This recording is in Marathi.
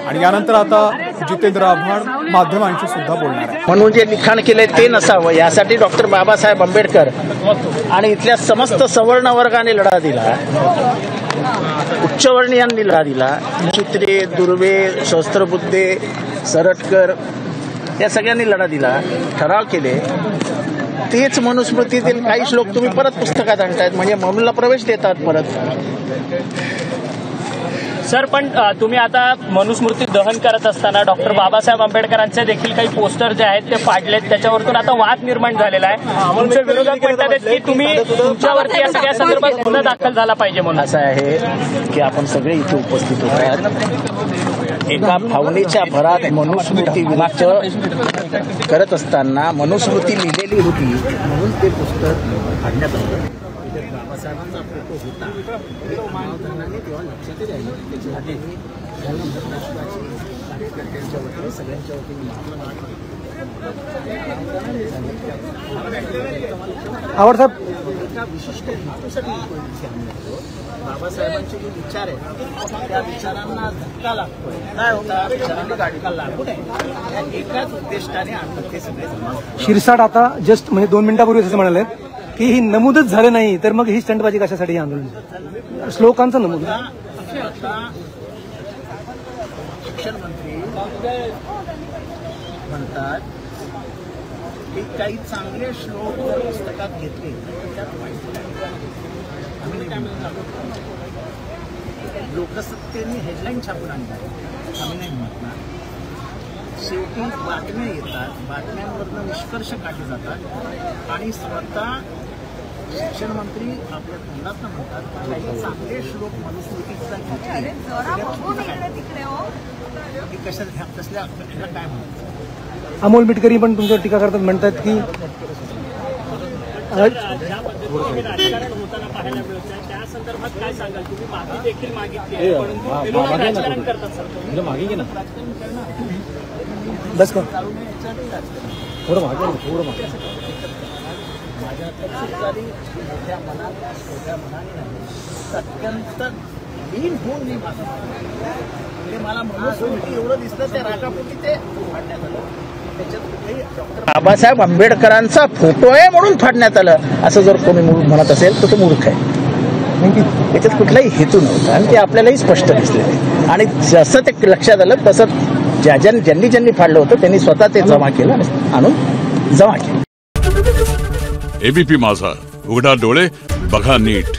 आणि यानंतर आता जितेंद्र आव्हाड माध्यमांशी सुद्धा बोलणार आहे। म्हणून जे लिखाण केलंय ते नसावं यासाठी डॉक्टर बाबासाहेब आंबेडकर आणि इथल्या समस्त सवर्ण वर्गाने लढा दिला, उच्चवर्णीयांनी लढा दिला। चित्रे, दुर्वे, शस्त्रबुद्धे, सरटकर या सगळ्यांनी लढा दिला, ठराव केले। तेच मनुस्मृतीतील काही श्लोक तुम्ही परत पुस्तकात आणतायत, म्हणजे मनुला प्रवेश देतात परत। सर, पण तुम्ही आता मनुस्मृती दहन करत असताना डॉक्टर बाबासाहेब आंबेडकरांचे देखील काही पोस्टर जे आहेत ते फाडलेत, त्याच्यावरतून आता वाद निर्माण झालेला आहे। तुमचे विरोधक म्हणतात की तुम्ही तुमच्यावरती या सगळ्या संदर्भात गुन्हा दाखल झाला पाहिजे म्हणून। असं आहे की आपण सगळे इथे उपस्थित होतात, एका भावनेच्या भरात मनुस्मृती विरुद्ध करत असताना मनुस्मृती लिहिलेली होती म्हणून ते पुस्तक फाडण्यात आलं। बाबासाहेबांचा फोटो होता, मानवतांनी तेव्हा लक्षात राहिलं, त्याच्यासाठी कार्यकर्त्यांच्या वतीने सगळ्यांच्या वतीने आवडसाहेब एका विशिष्ट हेतूसाठी बाबासाहेबांचे जे विचार आहेत त्या विचारांना धक्का लागतोय, काय होता विचारांना धक्का लागू नये या एकाच उद्दिष्टाने आणतात ते सगळे समाज। शिरसाट आता जस्ट म्हणजे 2 मिनिटापूर्वी असं म्हणाले की ही नमूदच झालं नाही तर मग ही स्टंटबाजी कशासाठी आंदोलन, श्लोकांचं नमूद। शिक्षण मंत्री म्हणतात की काही चांगले श्लोक पुस्तकात घेतले त्यात वाईट लोकसत्तेने हेडलाईन छापून आणतात, आम्ही नाही म्हणत ना। शेवटी बातम्या येतात, बातम्यांवरनं निष्कर्ष काढले जातात आणि स्वतः शिक्षण मंत्री आपल्या तोंडात म्हणतात काही चांगले श्लोक मनुस्मृतीचा कशा कसल्या काय म्हणतात। अमोल मिटकरी पण तुमच्यावर टीका करतात, म्हणतात की राजकारण होताना पाहायला मिळतं, त्या संदर्भात काय सांगाल तुम्ही? मागणी देखील मागितली परंतु राजकारण करतात सर, मागे ना बस का थोडं मागे थोडं मागे माझ्या तक्रारी मोठ्या मनात छोट्या मनाने नाही, अत्यंत लीन होऊन मी म्हणजे मला मनुस्मृती एवढं दिसलं त्या रागापोटी ते फाडण्यात आलं। बाबासाहेब आंबेडकरांचा फोटो आहे म्हणून फाडण्यात आलं असं जर कोणी म्हणत असेल तर तो मूर्ख आहे। त्याच्यात कुठलाही हेतू नव्हता आणि ते आपल्यालाही स्पष्ट दिसले आणि जसं ते लक्षात आलं तसं ज्यांनी फाडलं होतं त्यांनी स्वतः ते जमा केलं, आणून जमा केलं। एबीपी माझा, उघडा डोळे बघा नीट।